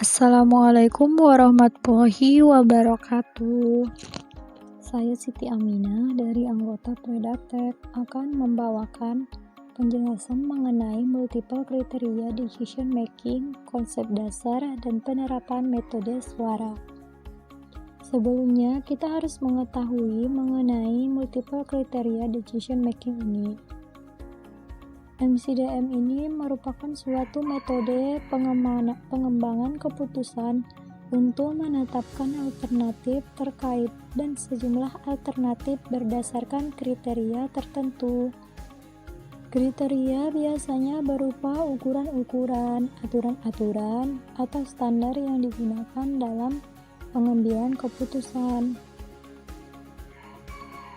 Assalamualaikum warahmatullahi wabarakatuh. Saya Siti Aminah dari anggota Predatek akan membawakan penjelasan mengenai multiple kriteria decision making, konsep dasar, dan penerapan metode suara. Sebelumnya, kita harus mengetahui mengenai multiple kriteria decision making ini. MCDM ini merupakan suatu metode pengembangan keputusan untuk menetapkan alternatif terkait dan sejumlah alternatif berdasarkan kriteria tertentu. Kriteria biasanya berupa ukuran-ukuran, aturan-aturan, atau standar yang digunakan dalam pengambilan keputusan.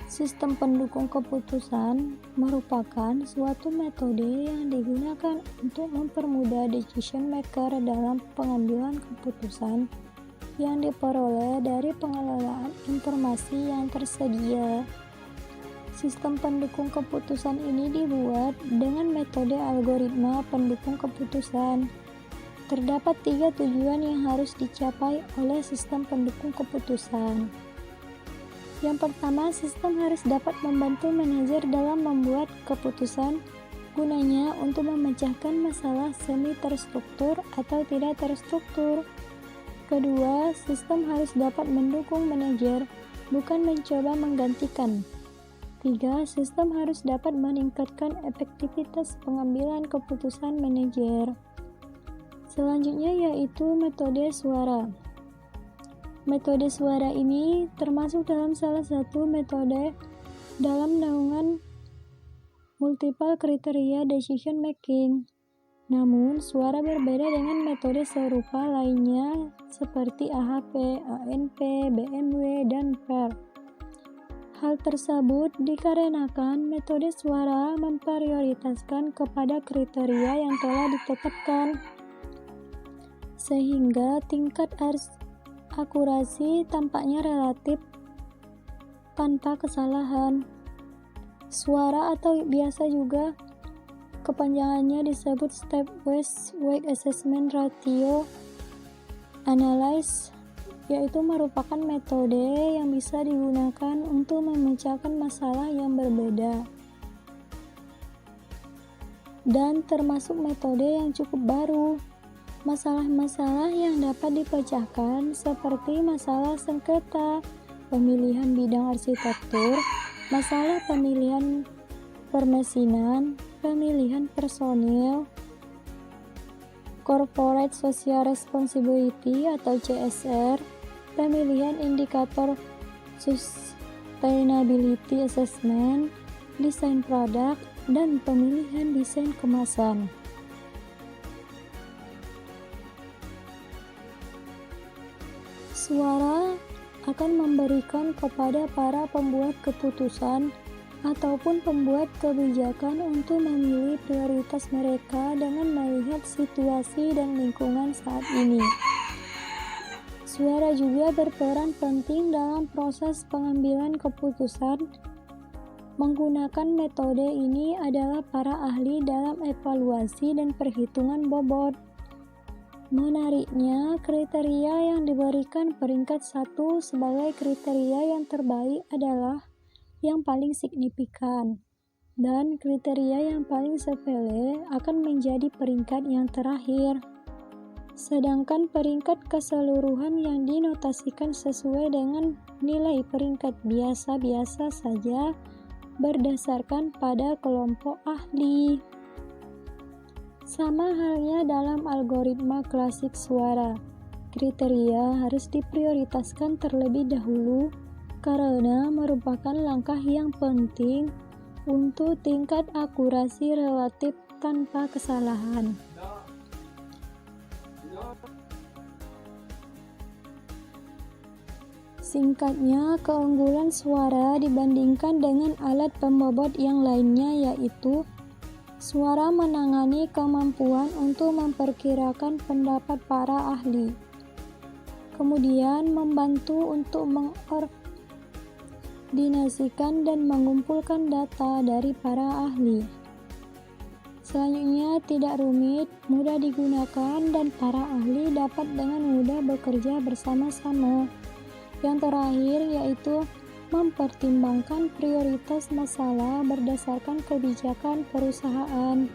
Sistem pendukung keputusan merupakan suatu metode yang digunakan untuk mempermudah decision maker dalam pengambilan keputusan yang diperoleh dari pengelolaan informasi yang tersedia. Sistem pendukung keputusan ini dibuat dengan metode algoritma pendukung keputusan. Terdapat 3 tujuan yang harus dicapai oleh sistem pendukung keputusan. Yang pertama, sistem harus dapat membantu manajer dalam membuat keputusan gunanya untuk memecahkan masalah semi terstruktur atau tidak terstruktur. Kedua, sistem harus dapat mendukung manajer, bukan mencoba menggantikan. Tiga, sistem harus dapat meningkatkan efektivitas pengambilan keputusan manajer. Selanjutnya yaitu metode suara. Metode suara ini termasuk dalam salah satu metode dalam naungan multiple kriteria decision making. Namun, suara berbeda dengan metode serupa lainnya seperti AHP, ANP, BMW, dan PER. Hal tersebut dikarenakan metode suara memprioritaskan kepada kriteria yang telah ditetapkan, sehingga tingkat akurasi tampaknya relatif tanpa kesalahan. Suara atau biasa juga kepanjangannya disebut Stepwise Weight Assessment Ratio Analysis, yaitu merupakan metode yang bisa digunakan untuk memecahkan masalah yang berbeda dan termasuk metode yang cukup baru. Masalah-masalah yang dapat dipecahkan seperti masalah sengketa, pemilihan bidang arsitektur, masalah pemilihan permesinan, pemilihan personil, corporate social responsibility atau CSR, pemilihan indikator sustainability assessment, desain produk, dan pemilihan desain kemasan. Suara akan memberikan kepada para pembuat keputusan ataupun pembuat kebijakan untuk memilih prioritas mereka dengan melihat situasi dan lingkungan saat ini. Suara juga berperan penting dalam proses pengambilan keputusan. Menggunakan metode ini adalah para ahli dalam evaluasi dan perhitungan bobot. Menariknya, kriteria yang diberikan peringkat 1 sebagai kriteria yang terbaik adalah yang paling signifikan, dan kriteria yang paling sepele akan menjadi peringkat yang terakhir. Sedangkan peringkat keseluruhan yang dinotasikan sesuai dengan nilai peringkat biasa-biasa saja berdasarkan pada kelompok ahli. Sama halnya dalam algoritma klasik suara, kriteria harus diprioritaskan terlebih dahulu karena merupakan langkah yang penting untuk tingkat akurasi relatif tanpa kesalahan. Singkatnya, keunggulan suara dibandingkan dengan alat pembobot yang lainnya yaitu suara menangani kemampuan untuk memperkirakan pendapat para ahli, kemudian membantu untuk mengkoordinasikan dan mengumpulkan data dari para ahli. Selanjutnya, tidak rumit, mudah digunakan, dan para ahli dapat dengan mudah bekerja bersama-sama. Yang terakhir yaitu mempertimbangkan prioritas masalah berdasarkan kebijakan perusahaan.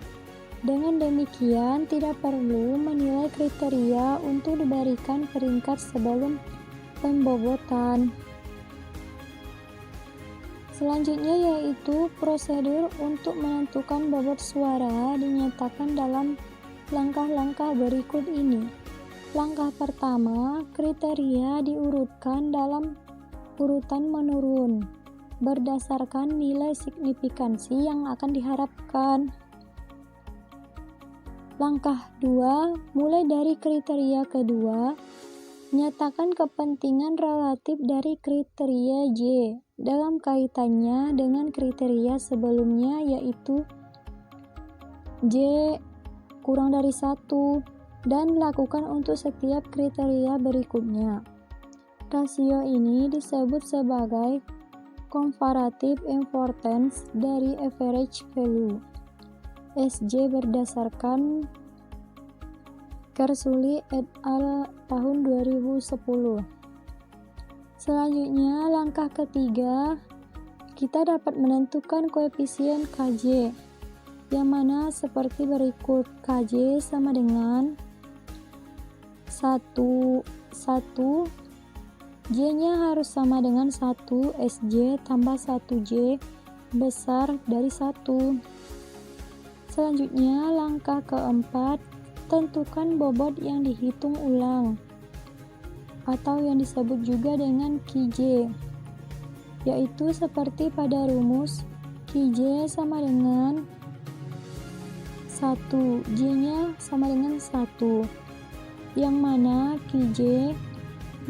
Dengan demikian, tidak perlu menilai kriteria untuk diberikan peringkat sebelum pembobotan. Selanjutnya yaitu prosedur untuk menentukan bobot suara dinyatakan dalam langkah-langkah berikut ini. Langkah pertama, kriteria diurutkan dalam urutan menurun berdasarkan nilai signifikansi yang akan diharapkan. Langkah 2, mulai dari kriteria kedua, nyatakan kepentingan relatif dari kriteria J dalam kaitannya dengan kriteria sebelumnya yaitu J kurang dari 1 dan lakukan untuk setiap kriteria berikutnya. Rasio ini disebut sebagai comparative importance dari average value SJ berdasarkan Kersuli et al. Tahun 2010. Selanjutnya, langkah ketiga, kita dapat menentukan koefisien KJ, yang mana seperti berikut. KJ sama dengan 1, J-nya harus sama dengan 1 SJ tambah 1J besar dari 1. Selanjutnya, langkah keempat, tentukan bobot yang dihitung ulang atau yang disebut juga dengan QJ, yaitu seperti pada rumus QJ sama dengan 1, J-nya sama dengan 1, yang mana QJ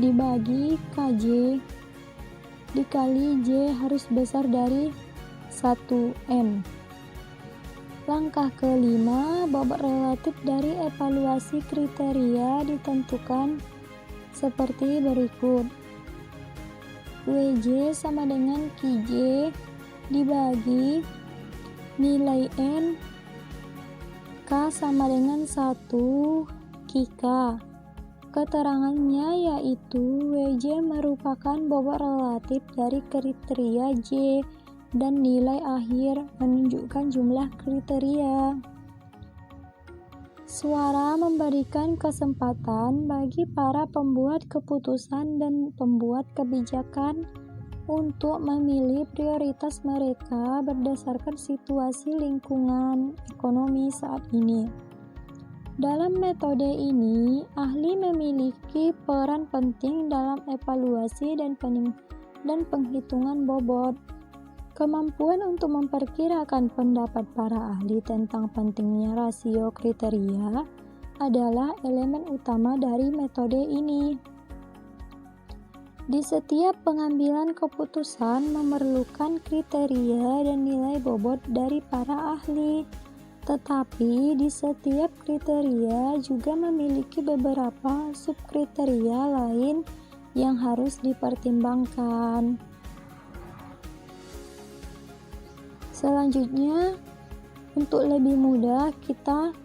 dibagi KJ dikali J harus besar dari 1N. Langkah kelima, bobot relatif dari evaluasi kriteria ditentukan seperti berikut. WJ sama dengan QJ dibagi nilai N, K sama dengan 1 QK. Keterangannya yaitu WJ merupakan bobot relatif dari kriteria J dan nilai akhir menunjukkan jumlah kriteria. Suara memberikan kesempatan bagi para pembuat keputusan dan pembuat kebijakan untuk memilih prioritas mereka berdasarkan situasi lingkungan ekonomi saat ini. Dalam metode ini, ahli memiliki peran penting dalam evaluasi dan penghitungan bobot. Kemampuan untuk memperkirakan pendapat para ahli tentang pentingnya rasio kriteria adalah elemen utama dari metode ini. Di setiap pengambilan keputusan memerlukan kriteria dan nilai bobot dari para ahli, tetapi di setiap kriteria juga memiliki beberapa subkriteria lain yang harus dipertimbangkan. Selanjutnya, untuk lebih mudah kita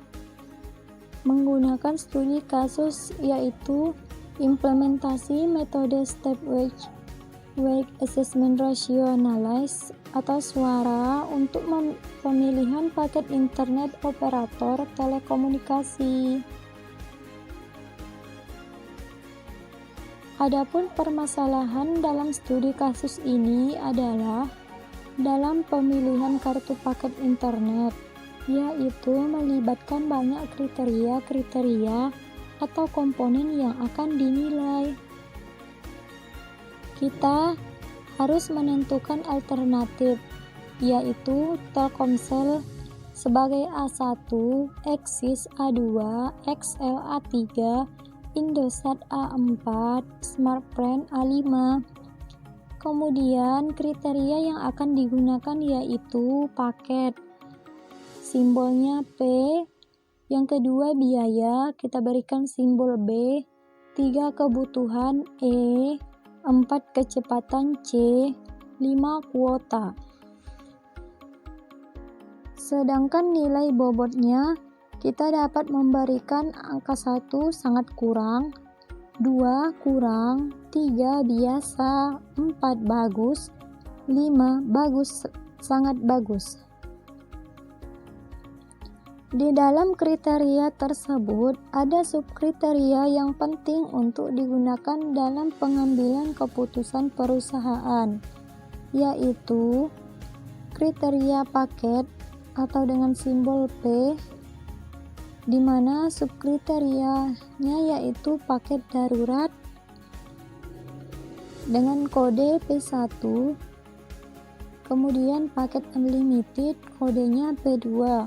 menggunakan studi kasus yaitu implementasi metode step weight assessment ratio analysis atau SWARA untuk pemilihan paket internet operator telekomunikasi. Adapun permasalahan dalam studi kasus ini adalah dalam pemilihan kartu paket internet, yaitu melibatkan banyak kriteria atau komponen yang akan dinilai. Kita harus menentukan alternatif, yaitu Telkomsel sebagai A1, Axis A2, XL A3, Indosat A4, Smartfren A5. Kemudian kriteria yang akan digunakan yaitu paket, simbolnya P. Yang kedua biaya, kita berikan simbol B. 3 kebutuhan E. 4 kecepatan C. 5 kuota. Sedangkan nilai bobotnya kita dapat memberikan angka 1 sangat kurang, 2 kurang, 3 biasa, 4 bagus, 5 bagus, sangat bagus. Di dalam kriteria tersebut ada subkriteria yang penting untuk digunakan dalam pengambilan keputusan perusahaan, yaitu kriteria paket atau dengan simbol P, di mana subkriterianya yaitu paket darurat dengan kode P1, kemudian paket unlimited kodenya P2.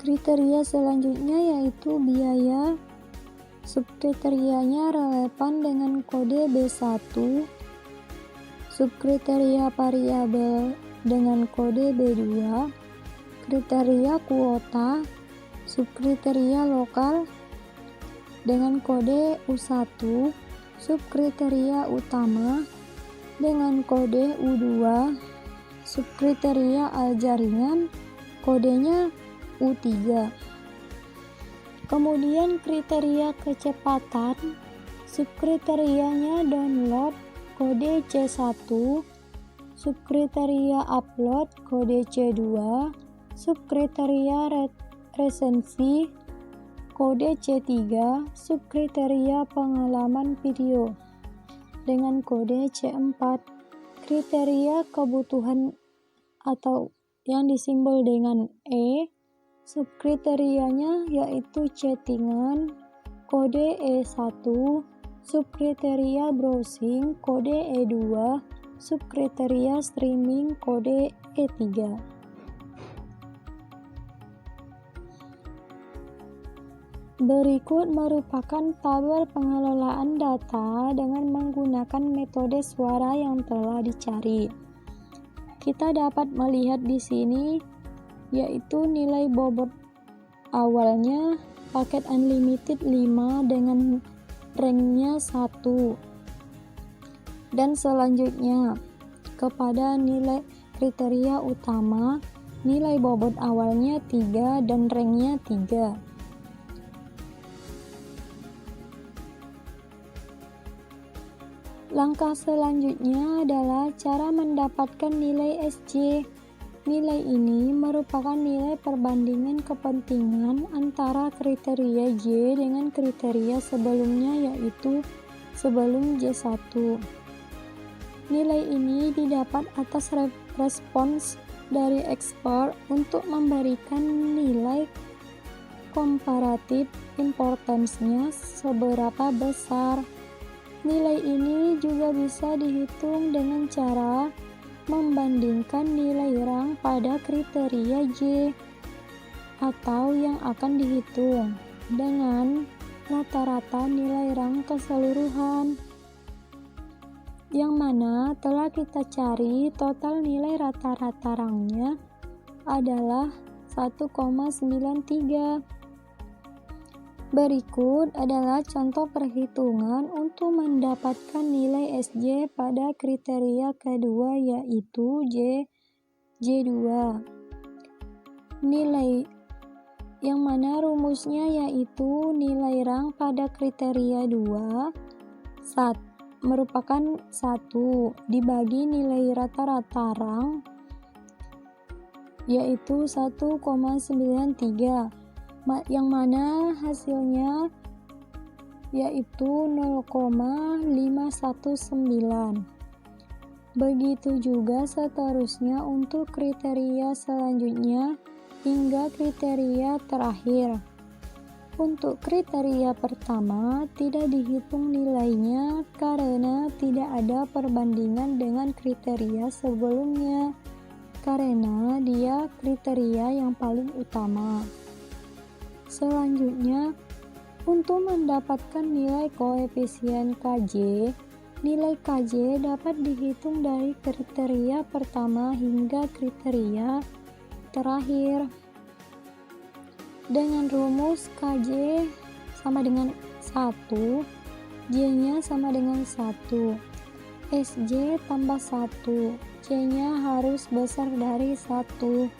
Kriteria selanjutnya yaitu biaya, subkriterianya relevan dengan kode B1, subkriteria variabel dengan kode B2, kriteria kuota, subkriteria lokal dengan kode U1, subkriteria utama dengan kode U2, subkriteria jaringan kodenya U3. Kemudian kriteria kecepatan, subkriterianya download kode C1, subkriteria upload kode C2, subkriteria resensi kode C3, subkriteria pengalaman video dengan kode C4. Kriteria kebutuhan atau yang disimbol dengan E, subkriterianya yaitu chattingan kode E1, subkriteria browsing kode E2, subkriteria streaming kode E3. Berikut merupakan tabel pengelolaan data dengan menggunakan metode suara yang telah dicari. Kita dapat melihat di sini yaitu nilai bobot awalnya paket unlimited 5 dengan ranknya 1, dan selanjutnya kepada nilai kriteria utama nilai bobot awalnya 3 dan ranknya 3. Langkah selanjutnya adalah cara mendapatkan nilai SJ. Nilai ini merupakan nilai perbandingan kepentingan antara kriteria J dengan kriteria sebelumnya yaitu sebelum J1. Nilai ini didapat atas respons dari ekspor untuk memberikan nilai komparatif importance-nya seberapa besar. Nilai ini juga bisa dihitung dengan cara membandingkan nilai rang pada kriteria J atau yang akan dihitung dengan rata-rata nilai rang keseluruhan, yang mana telah kita cari total nilai rata-rata rangnya adalah 1,93. Berikut adalah contoh perhitungan untuk mendapatkan nilai SJ pada kriteria kedua yaitu J2. Nilai yang mana rumusnya yaitu nilai rang pada kriteria 2 merupakan 1 dibagi nilai rata-rata rang yaitu 1,93, yang mana hasilnya yaitu 0,519. Begitu juga seterusnya untuk kriteria selanjutnya hingga kriteria terakhir. Untuk kriteria pertama tidak dihitung nilainya karena tidak ada perbandingan dengan kriteria sebelumnya karena dia kriteria yang paling utama. Selanjutnya, untuk mendapatkan nilai koefisien KJ, nilai KJ dapat dihitung dari kriteria pertama hingga kriteria terakhir. Dengan rumus KJ sama dengan 1, J-nya sama dengan 1. SJ tambah 1, C-nya harus besar dari 1.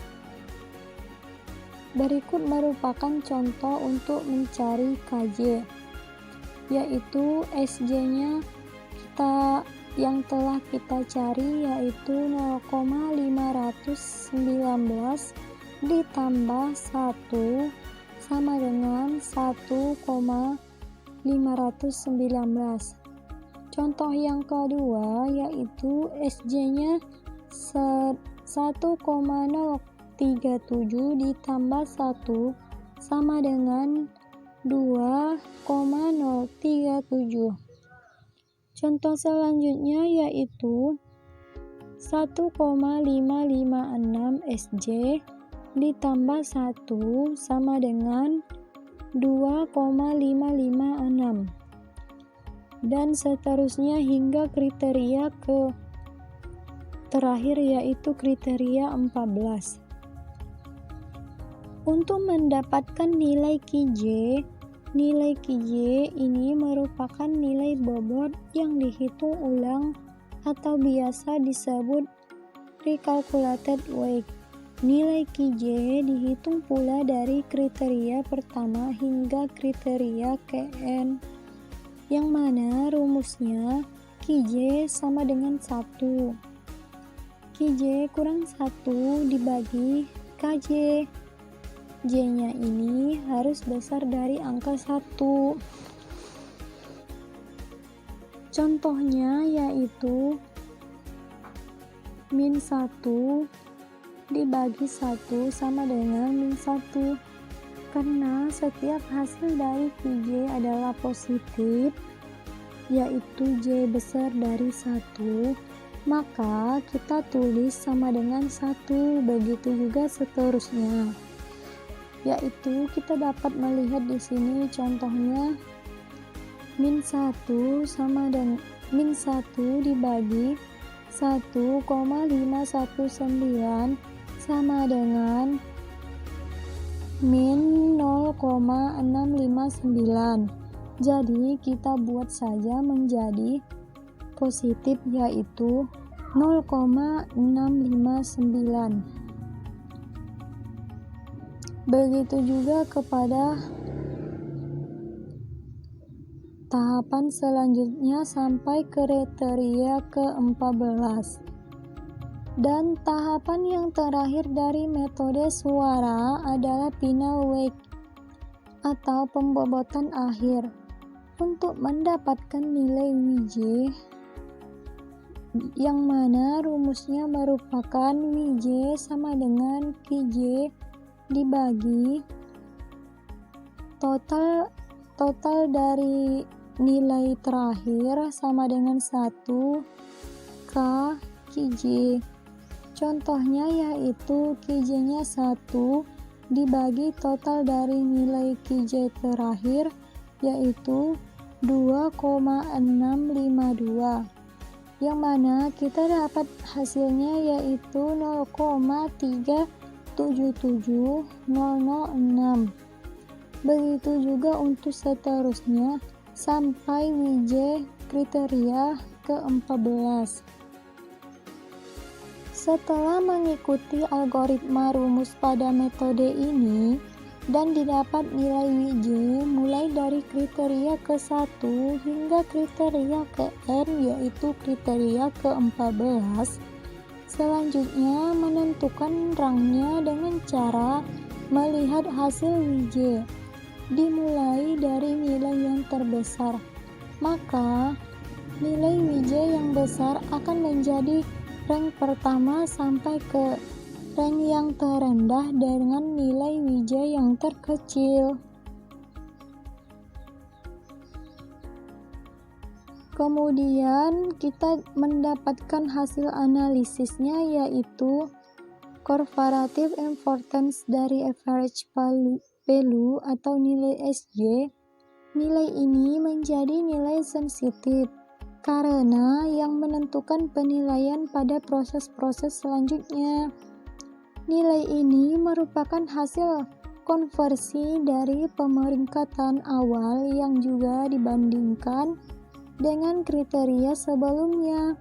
Berikut merupakan contoh untuk mencari KJ, yaitu SJ-nya yang telah kita cari yaitu 0,519 ditambah 1 sama dengan 1,519. Contoh yang kedua yaitu SJ-nya 1,037 ditambah 1 sama dengan 2,037. Contoh selanjutnya yaitu 1,556 SJ ditambah 1 sama dengan 2,556 dan seterusnya hingga kriteria terakhir yaitu kriteria 14. Untuk mendapatkan nilai KJ ini merupakan nilai bobot yang dihitung ulang atau biasa disebut recalculated weight. Nilai KJ dihitung pula dari kriteria pertama hingga kriteria Kn, yang mana rumusnya KJ sama dengan 1. KJ kurang 1 dibagi KJ. J-nya ini harus besar dari angka 1. Contohnya yaitu min 1 dibagi 1 sama dengan min 1. Karena setiap hasil dari KJ adalah positif, yaitu J besar dari 1, maka kita tulis sama dengan 1, begitu juga seterusnya. Yaitu kita dapat melihat di sini contohnya min 1 sama dengan min 1 dibagi 1,519 sama dengan min 0,659. Jadi kita buat saja menjadi positif yaitu 0,659. Begitu juga kepada tahapan selanjutnya sampai kriteria ke-14. Dan tahapan yang terakhir dari metode suara adalah final weight atau pembobotan akhir. Untuk mendapatkan nilai WJ yang mana rumusnya merupakan WJ sama dengan KJ dibagi total dari nilai terakhir sama dengan 1 K KJ. Contohnya yaitu KJ-nya 1 dibagi total dari nilai KJ terakhir yaitu 2,652, yang mana kita dapat hasilnya yaitu 0,377006. Begitu juga untuk seterusnya sampai WJ kriteria ke-14. Setelah mengikuti algoritma rumus pada metode ini dan didapat nilai WJ mulai dari kriteria ke-1 hingga kriteria ke-N yaitu kriteria ke-14, selanjutnya menentukan rangnya dengan cara melihat hasil WJ dimulai dari nilai yang terbesar. Maka nilai WJ yang besar akan menjadi rank pertama sampai ke rank yang terendah dengan nilai WJ yang terkecil. Kemudian kita mendapatkan hasil analisisnya yaitu comparative importance dari average value atau nilai SJ. Nilai ini menjadi nilai sensitif karena yang menentukan penilaian pada proses-proses selanjutnya. Nilai ini merupakan hasil konversi dari pemeringkatan awal yang juga dibandingkan dengan kriteria sebelumnya.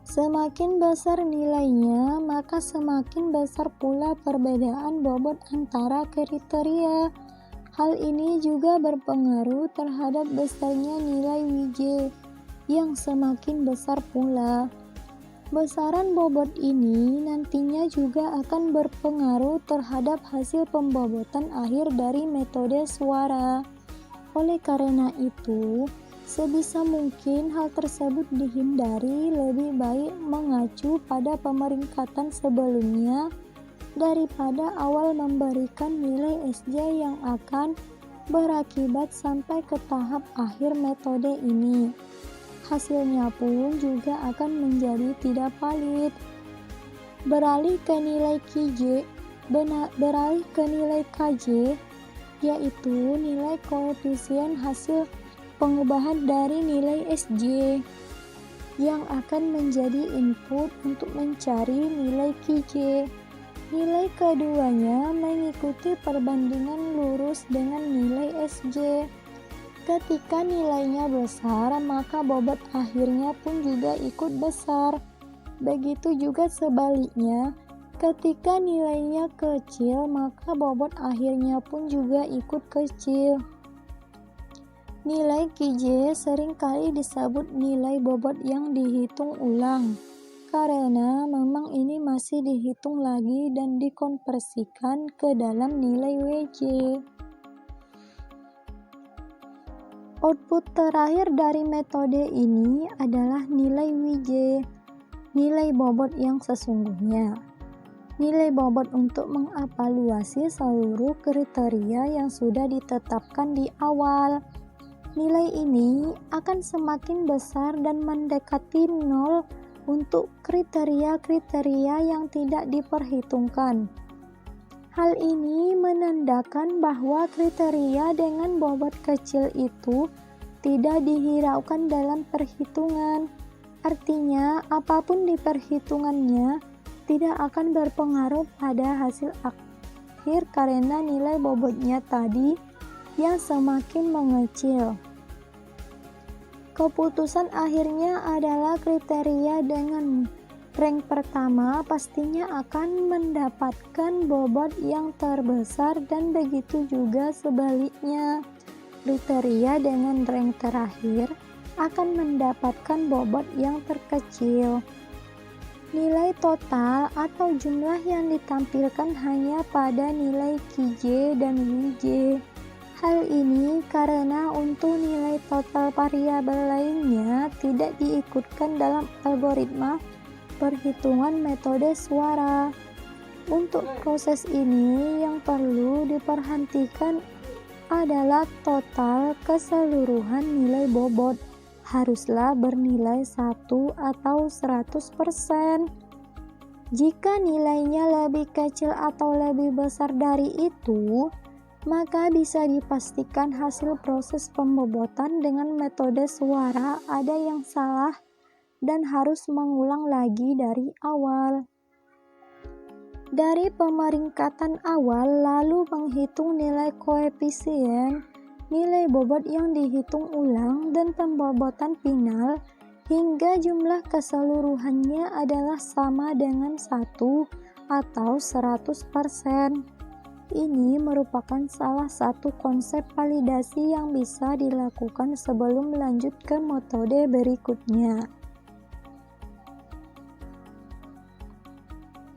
Semakin besar nilainya, maka semakin besar pula perbedaan bobot antara kriteria. Hal ini juga berpengaruh terhadap besarnya nilai Wj, yang semakin besar pula. Besaran bobot ini nantinya juga akan berpengaruh terhadap hasil pembobotan akhir dari metode suara. Oleh karena itu, sebisa mungkin hal tersebut dihindari, lebih baik mengacu pada pemeringkatan sebelumnya daripada awal memberikan nilai SJ yang akan berakibat sampai ke tahap akhir metode ini. Hasilnya pun juga akan menjadi tidak valid. Beralih ke nilai KJ, yaitu nilai koefisien hasil pengubahan dari nilai SJ yang akan menjadi input untuk mencari nilai KJ. Nilai keduanya mengikuti perbandingan lurus dengan nilai SJ. Ketika nilainya besar, maka bobot akhirnya pun juga ikut besar. Begitu juga sebaliknya, ketika nilainya kecil, maka bobot akhirnya pun juga ikut kecil. Nilai KJ seringkali disebut nilai bobot yang dihitung ulang, karena memang ini masih dihitung lagi dan dikonversikan ke dalam nilai Wj. Output terakhir dari metode ini adalah nilai Wj, nilai bobot yang sesungguhnya. Nilai bobot untuk mengevaluasi seluruh kriteria yang sudah ditetapkan di awal. Nilai ini akan semakin besar dan mendekati nol untuk kriteria-kriteria yang tidak diperhitungkan. Hal ini menandakan bahwa kriteria dengan bobot kecil itu tidak dihiraukan dalam perhitungan. Artinya, apapun di perhitungannya tidak akan berpengaruh pada hasil akhir karena nilai bobotnya tadi yang semakin mengecil. Keputusan akhirnya adalah kriteria dengan rank pertama pastinya akan mendapatkan bobot yang terbesar dan begitu juga sebaliknya. Kriteria dengan rank terakhir akan mendapatkan bobot yang terkecil. Nilai total atau jumlah yang ditampilkan hanya pada nilai KJ dan Wj. Hal ini karena untuk nilai total variabel lainnya tidak diikutkan dalam algoritma perhitungan metode suara. Untuk proses ini yang perlu diperhatikan adalah total keseluruhan nilai bobot haruslah bernilai 1 atau 100%. Jika nilainya lebih kecil atau lebih besar dari itu, maka bisa dipastikan hasil proses pembobotan dengan metode suara ada yang salah dan harus mengulang lagi dari awal. Dari pemeringkatan awal lalu menghitung nilai koefisien, nilai bobot yang dihitung ulang dan pembobotan final hingga jumlah keseluruhannya adalah sama dengan 1 atau 100%. Ini merupakan salah satu konsep validasi yang bisa dilakukan sebelum lanjut ke metode berikutnya.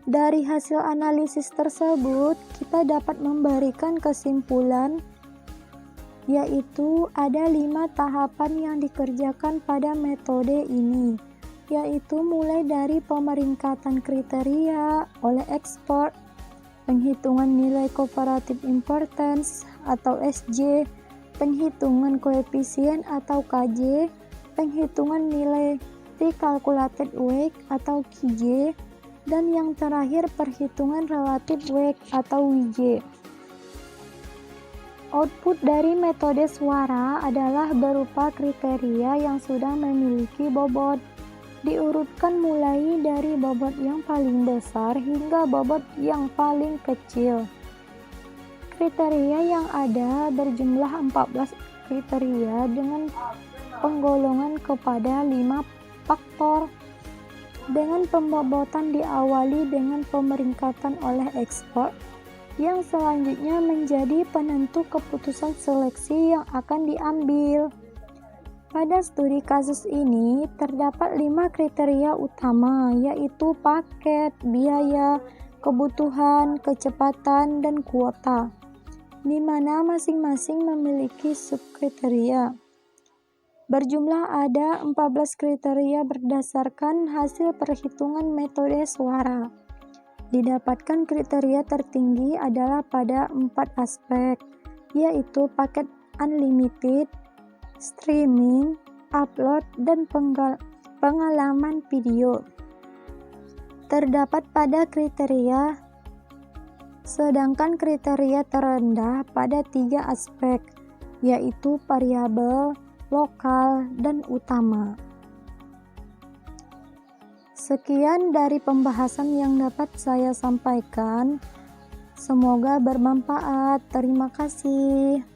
Dari hasil analisis tersebut, kita dapat memberikan kesimpulan, yaitu ada 5 tahapan yang dikerjakan pada metode ini, yaitu mulai dari pemeringkatan kriteria oleh expert, penghitungan nilai comparative importance atau SJ, penghitungan koefisien atau KJ, penghitungan nilai pre-calculated weight atau KJ, dan yang terakhir perhitungan relative weight atau WJ. Output dari metode suara adalah berupa kriteria yang sudah memiliki bobot, diurutkan mulai dari bobot yang paling besar hingga bobot yang paling kecil. Kriteria yang ada berjumlah 14 kriteria dengan penggolongan kepada 5 faktor. Dengan pembobotan diawali dengan pemeringkatan oleh ekspor, yang selanjutnya menjadi penentu keputusan seleksi yang akan diambil. Pada studi kasus ini, terdapat 5 kriteria utama, yaitu paket, biaya, kebutuhan, kecepatan, dan kuota, di mana masing-masing memiliki subkriteria. Berjumlah ada 14 kriteria berdasarkan hasil perhitungan metode suara. Didapatkan kriteria tertinggi adalah pada 4 aspek, yaitu paket unlimited, streaming, upload, dan pengalaman video. Terdapat pada kriteria, sedangkan kriteria terendah pada 3 aspek, yaitu variabel, lokal, dan utama. Sekian dari pembahasan yang dapat saya sampaikan. Semoga bermanfaat. Terima kasih.